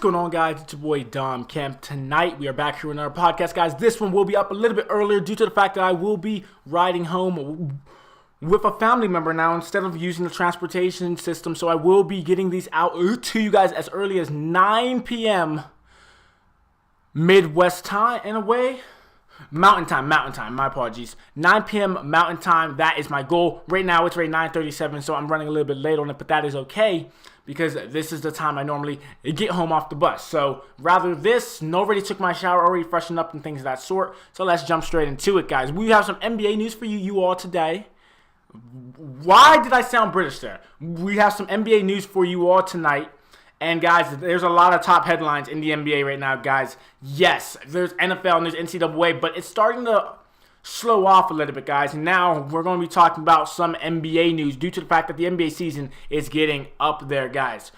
going on, guys? It's your boy Dom Kemp. Tonight we are back here with another podcast, guys. This one will be up a little bit earlier due to the fact that I will be riding home with a family member now instead of using the transportation system. So I will be getting these out to you guys as early as 9 p.m. Midwest time, in a way. Mountain time, my apologies. 9 p.m. Mountain time, that is my goal. Right now it's already 9:37, so I'm running a little bit late on it, but that is okay because this is the time I normally get home off the bus. So rather this, already took my shower, already freshened up and things of that sort. So let's jump straight into it, guys. We have some NBA news for you all today. Why did I sound British there? We have some NBA news for you all tonight. And guys, there's a lot of top headlines in the NBA right now, guys. Yes, there's NFL and there's NCAA, but it's starting to slow off a little bit, guys. And now we're going to be talking about some NBA news due to the fact that the NBA season is getting up there, guys.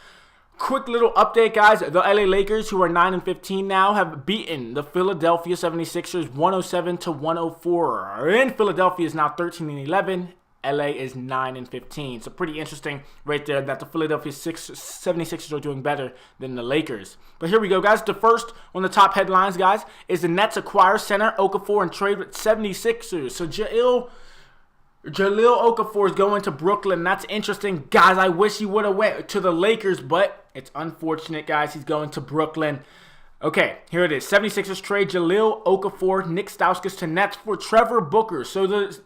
Quick little update, guys. The LA Lakers, who are 9-15 now, have beaten the Philadelphia 76ers 107-104. And Philadelphia is now 13-11. LA is 9-15. So pretty interesting right there that the Philadelphia 76ers are doing better than the Lakers. But here we go, guys. The first on the top headlines, guys, is the Nets acquire center Okafor and trade with 76ers. So Jahlil Okafor is going to Brooklyn. That's interesting. Guys, I wish he would have went to the Lakers, but it's unfortunate, guys. He's going to Brooklyn. Okay, here it is. 76ers trade Jahlil Okafor, Nick Stauskas to Nets for Trevor Booker. So the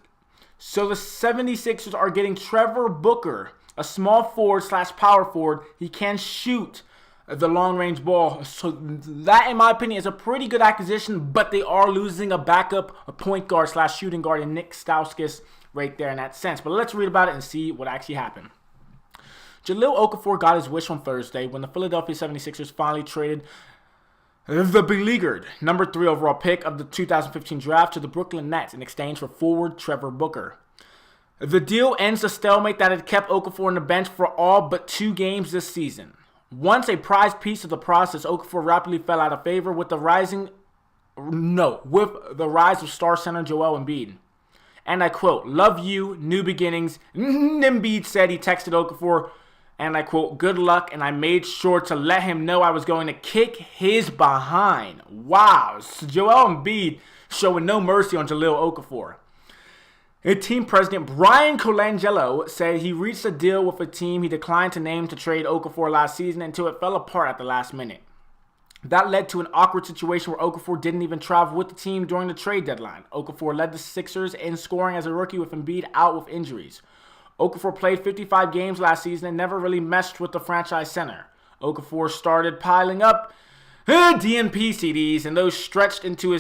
76ers are getting Trevor Booker, a small forward / power forward. He can shoot the long-range ball. So that, in my opinion, is a pretty good acquisition, but they are losing a backup, a point guard / shooting guard in Nick Stauskas right there in that sense. But let's read about it and see what actually happened. Jahlil Okafor got his wish on Thursday when the Philadelphia 76ers finally traded the beleaguered number 3 overall pick of the 2015 draft to the Brooklyn Nets in exchange for forward Trevor Booker. The deal ends the stalemate that had kept Okafor on the bench for all but 2 games this season. Once a prized piece of the process, Okafor rapidly fell out of favor with the rise of star center Joel Embiid. And I quote, "Love you, new beginnings." Embiid said he texted Okafor, and I quote, "Good luck," and I made sure to let him know I was going to kick his behind. Wow. So Joel Embiid showing no mercy on Jahlil Okafor. Team president Brian Colangelo said he reached a deal with a team he declined to name to trade Okafor last season until it fell apart at the last minute. That led to an awkward situation where Okafor didn't even travel with the team during the trade deadline. Okafor led the Sixers in scoring as a rookie with Embiid out with injuries. Okafor played 55 games last season and never really meshed with the franchise center. Okafor started piling up DNP CDs, and those stretched into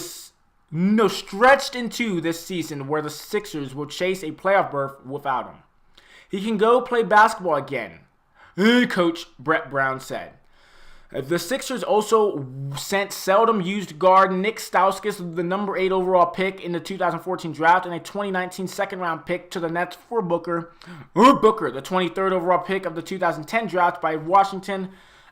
this season where the Sixers will chase a playoff berth without him. He can go play basketball again, Coach Brett Brown said. The Sixers also sent seldom used guard Nick Stauskas, the number 8 overall pick in the 2014 draft, and a 2019 second-round pick to the Nets for Booker. Booker, the 23rd overall pick of the 2010 draft by Washington,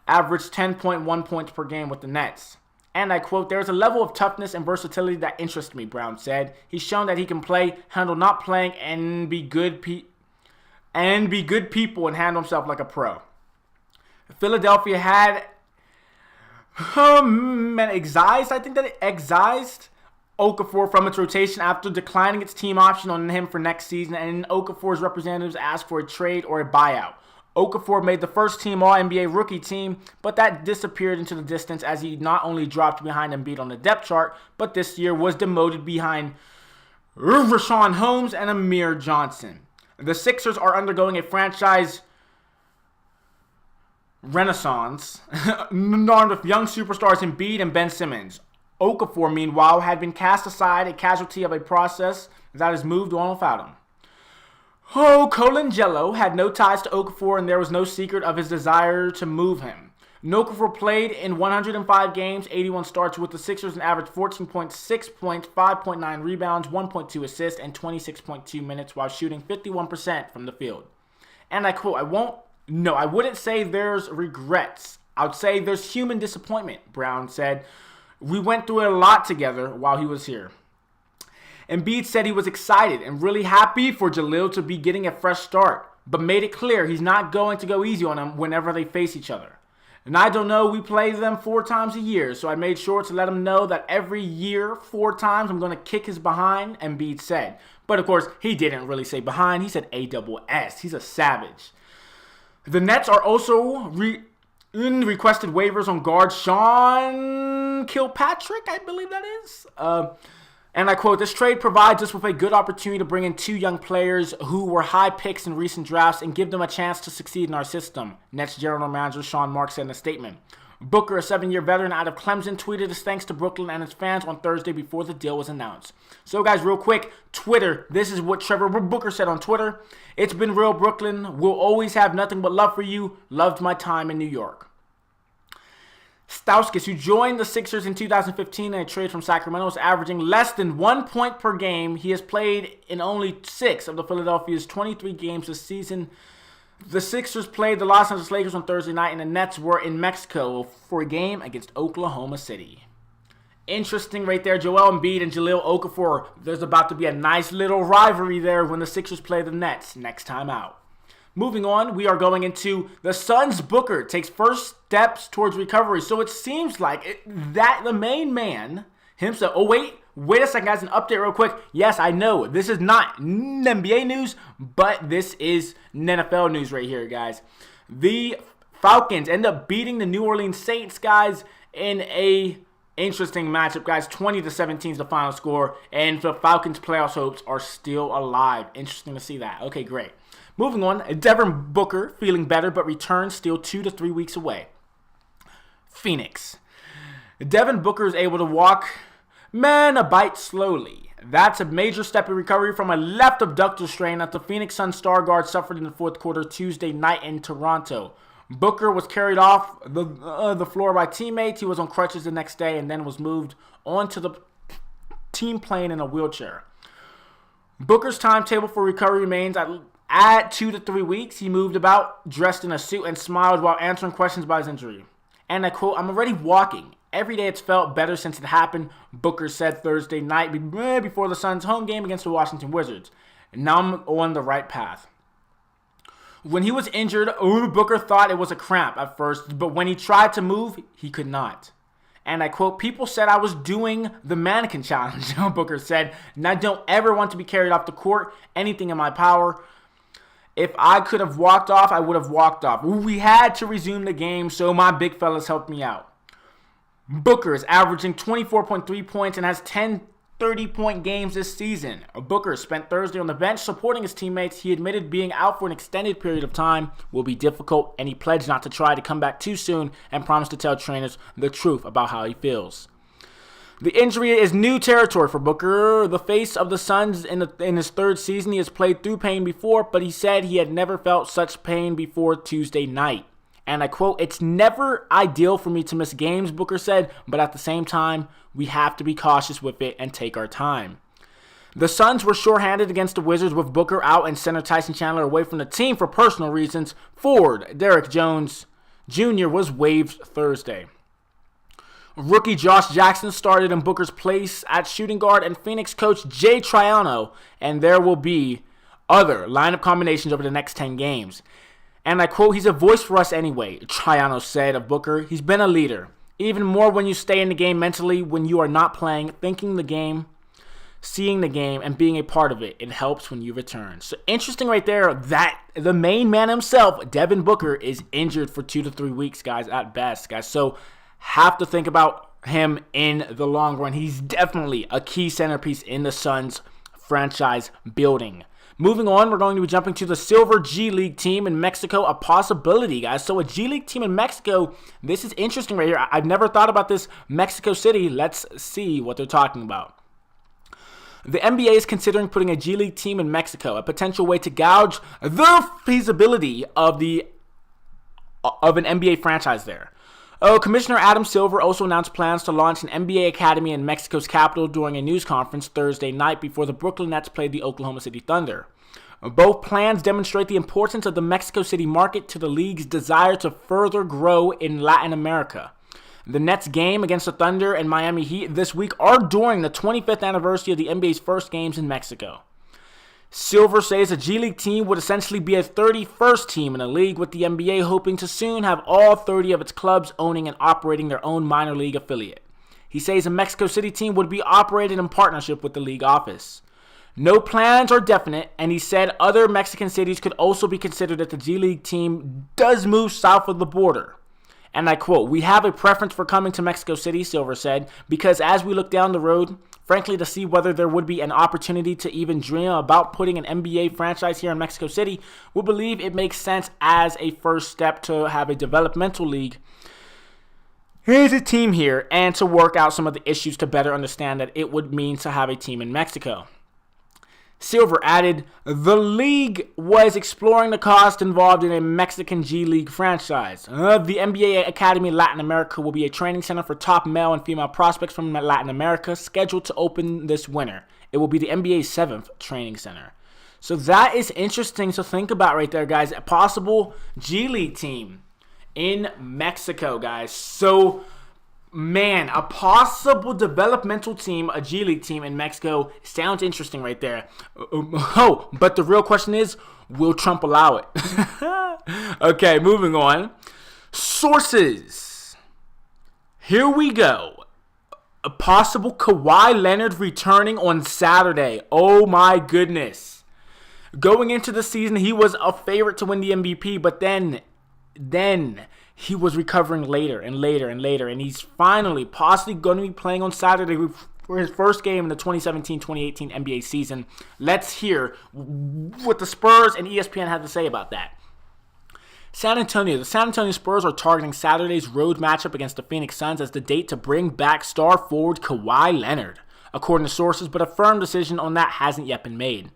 averaged 10.1 points per game with the Nets. And I quote, "There is a level of toughness and versatility that interests me," Brown said. "He's shown that he can play, handle not playing, and be good people and handle himself like a pro." Philadelphia had excised Okafor from its rotation after declining its team option on him for next season, and Okafor's representatives asked for a trade or a buyout. Okafor made the first team All-NBA rookie team, but that disappeared into the distance as he not only dropped behind Embiid on the depth chart, but this year was demoted behind Richaun Holmes and Amir Johnson. The Sixers are undergoing a franchise renaissance, armed with young superstars Embiid and Ben Simmons. Okafor, meanwhile, had been cast aside, a casualty of a process that has moved on without him. Colangelo had no ties to Okafor, and there was no secret of his desire to move him. Okafor played in 105 games, 81 starts with the Sixers, and averaged 14.6 points, 5.9 rebounds, 1.2 assists, and 26.2 minutes while shooting 51% from the field. And I quote, I wouldn't say there's regrets. I would say there's human disappointment," Brown said. "We went through a lot together while he was here." Embiid said he was excited and really happy for Jahlil to be getting a fresh start, but made it clear he's not going to go easy on him whenever they face each other. And I don't know, we play them 4 times a year, so I made sure to let him know that every year, 4 times, I'm going to kick his behind, Embiid said. But of course, he didn't really say behind, he said ASS. He's a savage. The Nets are also requested waivers on guard Sean Kilpatrick, I believe that is. And I quote, "This trade provides us with a good opportunity to bring in 2 young players who were high picks in recent drafts and give them a chance to succeed in our system," Nets general manager Sean Marks said in a statement. Booker, a 7-year veteran out of Clemson, tweeted his thanks to Brooklyn and its fans on Thursday before the deal was announced. So guys, real quick, Twitter, this is what Trevor Booker said on Twitter. "It's been real, Brooklyn. We'll always have nothing but love for you. Loved my time in New York." Stauskas, who joined the Sixers in 2015 in a trade from Sacramento, is averaging less than 1 point per game. He has played in only 6 of the Philadelphia's 23 games this season. The Sixers played the Los Angeles Lakers on Thursday night, and the Nets were in Mexico for a game against Oklahoma City. Interesting right there, Joel Embiid and Jahlil Okafor. There's about to be a nice little rivalry there when the Sixers play the Nets next time out. Moving on, we are going into the Suns. Booker takes first steps towards recovery. So it seems like that the main man himself. Oh, wait a second, guys. An update real quick. Yes, I know this is not NBA news, but this is NFL news right here, guys. The Falcons end up beating the New Orleans Saints, guys, in a interesting matchup, guys. 20-17 is the final score, and the Falcons' playoff hopes are still alive. Interesting to see that. Okay, great. Moving on, Devin Booker feeling better, but returns still 2 to 3 weeks away. Phoenix. Devin Booker is able to walk, a bite slowly. That's a major step in recovery from a left abductor strain that the Phoenix Suns star guard suffered in the 4th quarter Tuesday night in Toronto. Booker was carried off the floor by teammates. He was on crutches the next day and then was moved onto the team plane in a wheelchair. Booker's timetable for recovery remains at 2 to 3 weeks. He moved about, dressed in a suit, and smiled while answering questions about his injury. And I quote, "I'm already walking. Every day it's felt better since it happened," Booker said Thursday night before the Suns' home game against the Washington Wizards. "Now I'm on the right path." When he was injured, Booker thought it was a cramp at first, but when he tried to move, he could not. And I quote, "People said I was doing the mannequin challenge," Booker said, "and I don't ever want to be carried off the court, anything in my power. If I could have walked off, I would have walked off. We had to resume the game, so my big fellas helped me out." Booker is averaging 24.3 points and has 10 30-point games this season. Booker spent Thursday on the bench supporting his teammates. He admitted being out for an extended period of time will be difficult, and he pledged not to try to come back too soon and promised to tell trainers the truth about how he feels. The injury is new territory for Booker, the face of the Suns in his 3rd season. He has played through pain before, but he said he had never felt such pain before Tuesday night. And I quote, "It's never ideal for me to miss games," Booker said, "but at the same time, we have to be cautious with it and take our time." The Suns were shorthanded against the Wizards with Booker out and center Tyson Chandler away from the team for personal reasons. Forward Derrick Jones Jr. was waived Thursday. Rookie Josh Jackson started in Booker's place at shooting guard, and Phoenix coach Jay Triano, and there will be other lineup combinations over the next 10 games. And I quote, "He's a voice for us anyway," Triano said of Booker. "He's been a leader. Even more when you stay in the game mentally, when you are not playing, thinking the game, seeing the game, and being a part of it. It helps when you return." So interesting right there that the main man himself, Devin Booker, is injured for 2 to 3 weeks, guys, at best, guys. So have to think about him in the long run. He's definitely a key centerpiece in the Suns franchise building. Moving on, we're going to be jumping to the Silver G League team in Mexico, a possibility, guys. So a G League team in Mexico, this is interesting right here. I've never thought about this. Mexico City, let's see what they're talking about. The NBA is considering putting a G League team in Mexico, a potential way to gouge the feasibility of an NBA franchise there. Commissioner Adam Silver also announced plans to launch an NBA academy in Mexico's capital during a news conference Thursday night before the Brooklyn Nets played the Oklahoma City Thunder. Both plans demonstrate the importance of the Mexico City market to the league's desire to further grow in Latin America. The Nets game against the Thunder and Miami Heat this week are during the 25th anniversary of the NBA's first games in Mexico. Silver says a G League team would essentially be a 31st team in the league, with the NBA hoping to soon have all 30 of its clubs owning and operating their own minor league affiliate. He says a Mexico City team would be operated in partnership with the league office. No plans are definite, and he said other Mexican cities could also be considered if the G League team does move south of the border. And I quote, "We have a preference for coming to Mexico City," Silver said, "because as we look down the road, frankly, to see whether there would be an opportunity to even dream about putting an NBA franchise here in Mexico City, we believe it makes sense as a first step to have a developmental league. Here's a team here, and to work out some of the issues to better understand that it would mean to have a team in Mexico." Silver added, "The league was exploring the cost involved in a Mexican G League franchise. The NBA Academy Latin America will be a training center for top male and female prospects from Latin America, scheduled to open this winter. It will be the NBA's 7th training center." So that is interesting to think about right there, guys. A possible G League team in Mexico, guys. So, man, a possible developmental team, a G League team in Mexico, sounds interesting right there. But the real question is, will Trump allow it? Okay, moving on. Sources. Here we go. A possible Kawhi Leonard returning on Saturday. Oh my goodness. Going into the season, he was a favorite to win the MVP, but then he was recovering later, and he's finally possibly going to be playing on Saturday for his first game in the 2017-2018 NBA season. Let's hear what the Spurs and ESPN had to say about that. The San Antonio Spurs are targeting Saturday's road matchup against the Phoenix Suns as the date to bring back star forward Kawhi Leonard, according to sources, but a firm decision on that hasn't yet been made.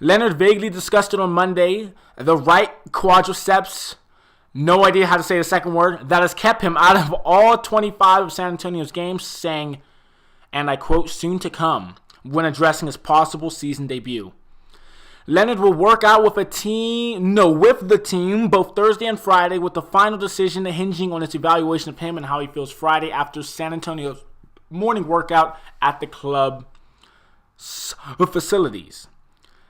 Leonard vaguely discussed it on Monday. The right quadriceps, no idea how to say the second word, that has kept him out of all 25 of San Antonio's games, saying, and I quote, "soon to come," when addressing his possible season debut. Leonard will work out with the team both Thursday and Friday, with the final decision hinging on its evaluation of him and how he feels Friday after San Antonio's morning workout at the club facilities.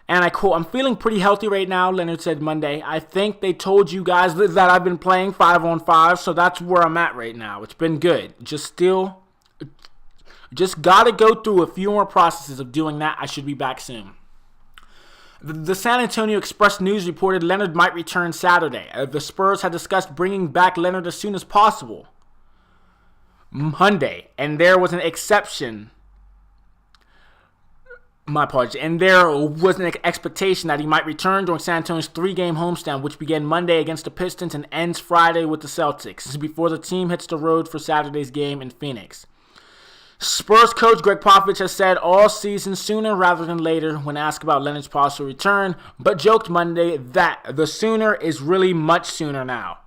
And I quote, "I'm feeling pretty healthy right now," Leonard said Monday. "I think they told you guys that I've been playing 5-on-5, so that's where I'm at right now. It's been good. Just got to go through a few more processes of doing that. I should be back soon." The San Antonio Express News reported Leonard might return Saturday. The Spurs had discussed bringing back Leonard as soon as possible Monday, and there was an exception. My apologies. And there was an expectation that he might return during San Antonio's 3-game homestand, which began Monday against the Pistons and ends Friday with the Celtics, before the team hits the road for Saturday's game in Phoenix. Spurs coach Greg Popovich has said all season sooner rather than later when asked about Leonard's possible return, but joked Monday that the sooner is really much sooner now.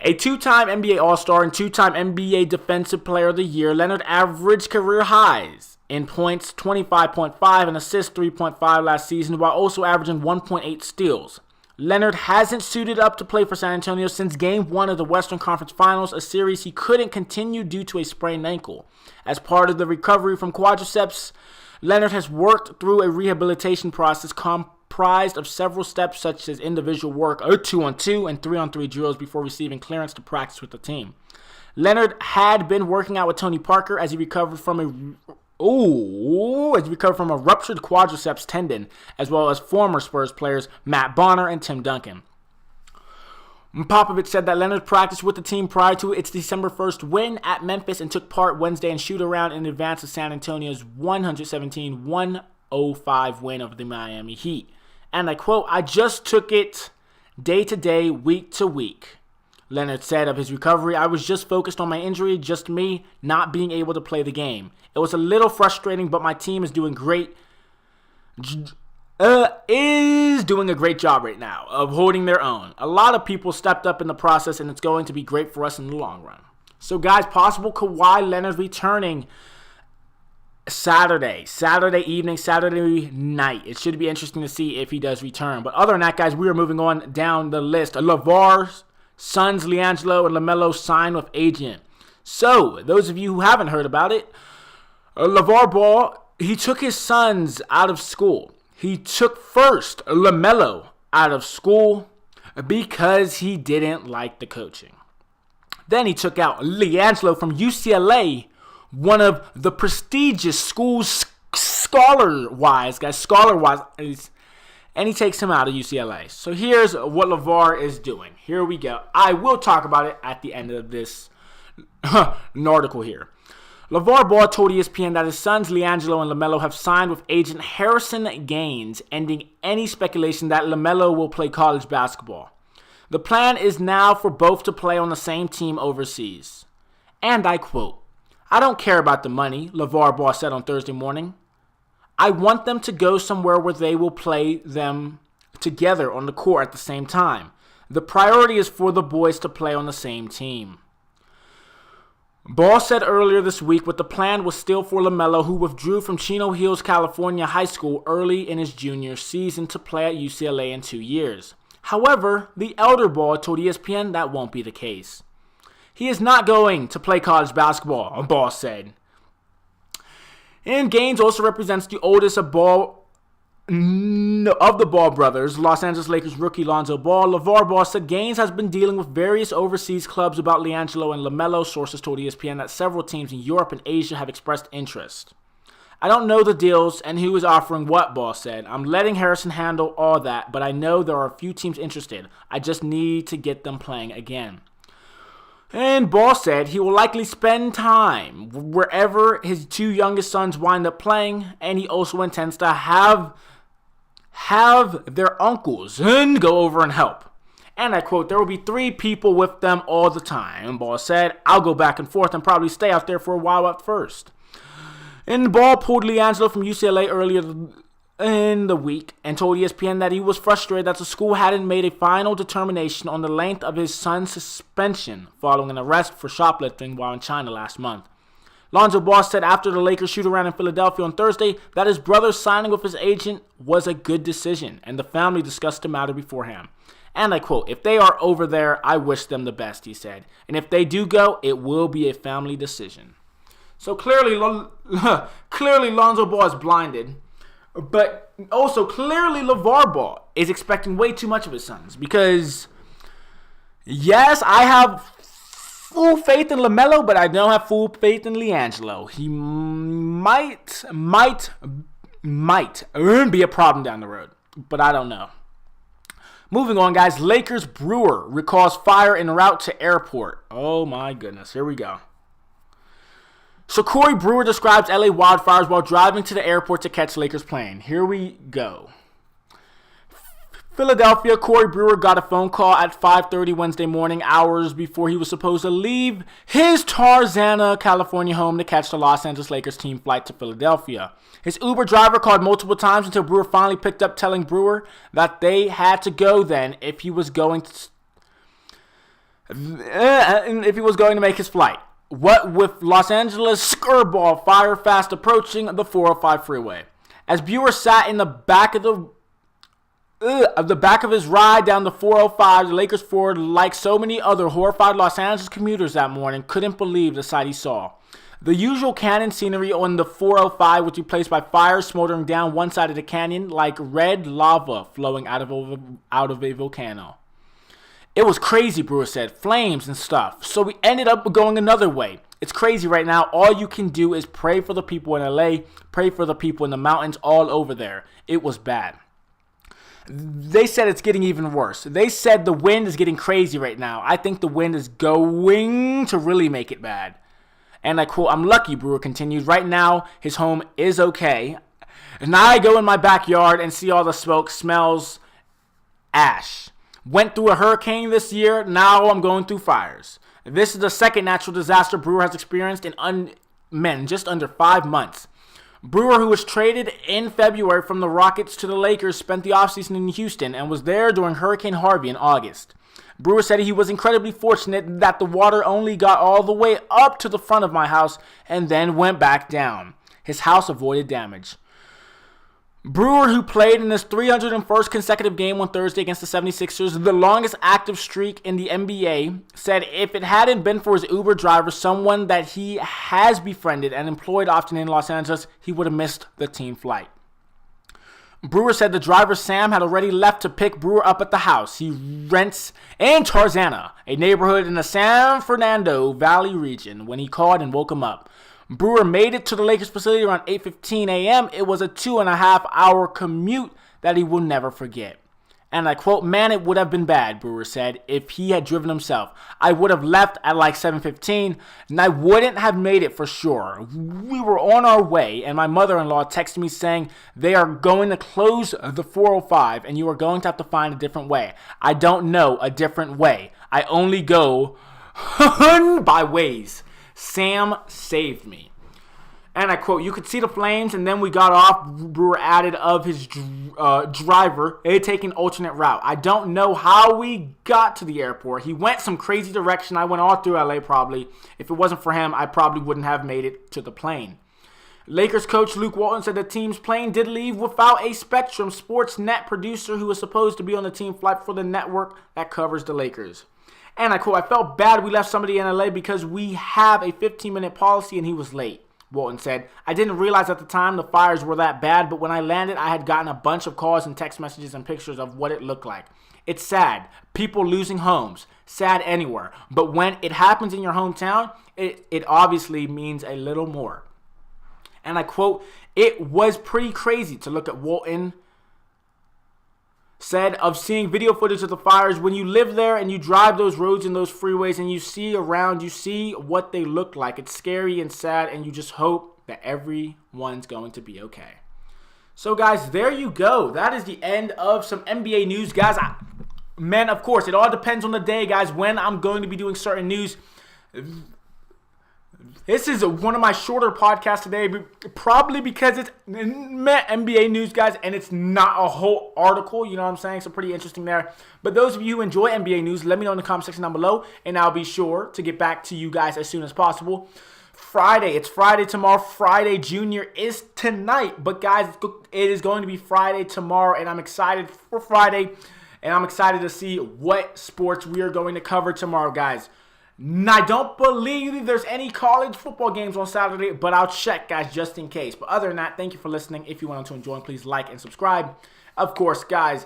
A 2-time NBA All-Star and 2-time NBA Defensive Player of the Year, Leonard averaged career highs in points 25.5 and assists 3.5 last season, while also averaging 1.8 steals. Leonard hasn't suited up to play for San Antonio since Game 1 of the Western Conference Finals, a series he couldn't continue due to a sprained ankle. As part of the recovery from quadriceps, Leonard has worked through a rehabilitation process comprised of several steps such as individual work, 2-on-2 and 3-on-3 drills before receiving clearance to practice with the team. Leonard had been working out with Tony Parker as he recovered from a ruptured quadriceps tendon, as well as former Spurs players Matt Bonner and Tim Duncan. Popovich said that Leonard practiced with the team prior to its December 1st win at Memphis and took part Wednesday in shoot-around in advance of San Antonio's 117-105 win over the Miami Heat. And I quote, "I just took it day to day, week to week." Leonard said of his recovery, "I was just focused on my injury, just me not being able to play the game. It was a little frustrating, but my team is doing great job right now of holding their own. A lot of people stepped up in the process, and it's going to be great for us in the long run." So, guys, possible Kawhi Leonard returning Saturday evening, Saturday night. It should be interesting to see if he does return. But other than that, guys, we are moving on down the list. Lavar's sons, LiAngelo and LaMelo, signed with agent. So, those of you who haven't heard about it, Lavar Ball, he took his sons out of school. He took first LaMelo out of school because he didn't like the coaching. Then he took out LiAngelo from UCLA, one of the prestigious schools scholar-wise, and he takes him out of UCLA. So here's what Lavar is doing. Here we go. I will talk about it at the end of this article here. Lavar Ball told ESPN that his sons LiAngelo and LaMelo have signed with agent Harrison Gaines, ending any speculation that LaMelo will play college basketball. The plan is now for both to play on the same team overseas. And I quote, "I don't care about the money," Lavar Ball said on Thursday morning. "I want them to go somewhere where they will play them together on the court at the same time. The priority is for the boys to play on the same team." Ball said earlier this week what the plan was still for LaMelo, who withdrew from Chino Hills, California high school early in his junior season to play at UCLA in 2 years. However, the elder Ball told ESPN that won't be the case. He is not going to play college basketball, Ball said. And Gaines also represents the oldest of the Ball brothers, Los Angeles Lakers rookie Lonzo Ball. Lavar Ball said Gaines has been dealing with various overseas clubs about LiAngelo and LaMelo. Sources told ESPN that several teams in Europe and Asia have expressed interest. "I don't know the deals and who is offering what," Ball said. "I'm letting Harrison handle all that, but I know there are a few teams interested. I just need to get them playing again." And Ball said he will likely spend time wherever his 2 youngest sons wind up playing, and he also intends to have their uncles go over and help. And I quote, "There will be 3 people with them all the time," and Ball said. "I'll go back and forth and probably stay out there for a while at first." And Ball pulled LiAngelo from UCLA earlier in the week and told ESPN that he was frustrated that the school hadn't made a final determination on the length of his son's suspension following an arrest for shoplifting while in China last month. Lonzo Ball said after the Lakers shoot-around in Philadelphia on Thursday that his brother signing with his agent was a good decision, and the family discussed the matter beforehand. And I quote, "If they are over there, I wish them the best," he said. "And if they do go, it will be a family decision." So clearly Lonzo Ball is blinded, but also clearly Lavar Ball is expecting way too much of his sons. Because, yes, I have full faith in LaMelo, but I don't have full faith in LiAngelo. He might be a problem down the road, but I don't know. Moving on, guys. Lakers Brewer recalls fire en route to airport. Oh, my goodness. Here we go. So Corey Brewer describes LA wildfires while driving to the airport to catch Lakers plane. Here we go. Philadelphia, Corey Brewer got a phone call at 5:30 Wednesday morning, hours before he was supposed to leave his Tarzana, California home to catch the Los Angeles Lakers team flight to Philadelphia. His Uber driver called multiple times until Brewer finally picked up, telling Brewer that they had to go then if he was going to make his flight. What with Los Angeles Skirball fire fast approaching the 405 freeway. As Brewer sat in the back of his ride down the 405, the Lakers forward, like so many other horrified Los Angeles commuters that morning, couldn't believe the sight he saw. The usual canyon scenery on the 405 was replaced by fires smoldering down one side of the canyon like red lava flowing out of a volcano. "It was crazy," Brewer said. "Flames and stuff. So we ended up going another way. It's crazy right now. All you can do is pray for the people in LA, pray for the people in the mountains all over there. It was bad." They said it's getting even worse. They said the wind is getting crazy right now. I think the wind is going to really make it bad. And I quote, "I'm lucky," Brewer continued. "Right now, his home is okay. And now I go in my backyard and see all the smoke, smells ash. Went through a hurricane this year. Now I'm going through fires. This is the second natural disaster Brewer has experienced in just under 5 months." Brewer, who was traded in February from the Rockets to the Lakers, spent the offseason in Houston and was there during Hurricane Harvey in August. Brewer said he was incredibly fortunate that the water only got all the way up to the front of my house and then went back down. His house avoided damage. Brewer, who played in his 301st consecutive game on Thursday against the 76ers, the longest active streak in the NBA, said if it hadn't been for his Uber driver, someone that he has befriended and employed often in Los Angeles, he would have missed the team flight. Brewer said the driver Sam had already left to pick Brewer up at the house he rents in Tarzana, a neighborhood in the San Fernando Valley region, when he called and woke him up. Brewer made it to the Lakers facility around 8:15 a.m. It was a 2.5-hour commute that he will never forget. And I quote, "Man, it would have been bad," Brewer said, "if he had driven himself. I would have left at like 7:15, and I wouldn't have made it for sure. We were on our way, and my mother-in-law texted me saying they are going to close the 405, and you are going to have to find a different way. I don't know a different way. I only go by ways. Sam saved me." And I quote, "You could see the flames, and then we got off," Brewer added, of his driver taking an alternate route. "I don't know how we got to the airport. He went some crazy direction. I went all through LA probably. If it wasn't for him, I probably wouldn't have made it to the plane." Lakers coach Luke Walton said the team's plane did leave without a Spectrum Sports Net producer who was supposed to be on the team flight for the network that covers the Lakers. And I quote, "I felt bad we left somebody in LA because we have a 15-minute policy and he was late," Walton said. "I didn't realize at the time the fires were that bad, but when I landed, I had gotten a bunch of calls and text messages and pictures of what it looked like. It's sad. People losing homes. Sad anywhere. But when it happens in your hometown, it obviously means a little more." And I quote, "It was pretty crazy to look at," Walton said, "of seeing video footage of the fires. When you live there and you drive those roads and those freeways and you see around, you see what they look like. It's scary and sad, and you just hope that everyone's going to be okay." So, guys, there you go. That is the end of some NBA news, guys. Man, of course, it all depends on the day, guys, when I'm going to be doing certain news. This is one of my shorter podcasts today, probably because it's NBA news, guys, and it's not a whole article, you know what I'm saying? So pretty interesting there. But those of you who enjoy NBA news, let me know in the comment section down below, and I'll be sure to get back to you guys as soon as possible. It's Friday tomorrow. Friday Junior is tonight, but guys, it is going to be Friday tomorrow, and I'm excited for Friday, and I'm excited to see what sports we are going to cover tomorrow, guys. I don't believe there's any college football games on Saturday, but I'll check, guys, just in case. But other than that, thank you for listening. If you wanted to enjoy, please like and subscribe. Of course, guys,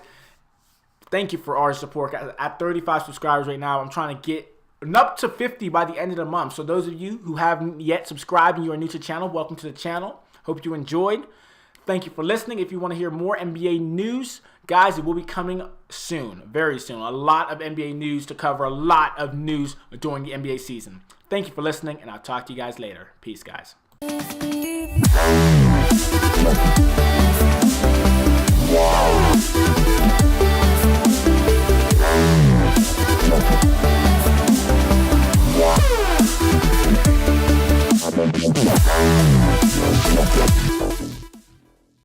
thank you for our support. At 35 subscribers right now, I'm trying to get up to 50 by the end of the month. So those of you who haven't yet subscribed and you are new to the channel, welcome to the channel. Hope you enjoyed. Thank you for listening. If you want to hear more NBA news, guys, it will be coming soon, very soon. A lot of NBA news to cover, a lot of news during the NBA season. Thank you for listening, and I'll talk to you guys later. Peace, guys. Wow.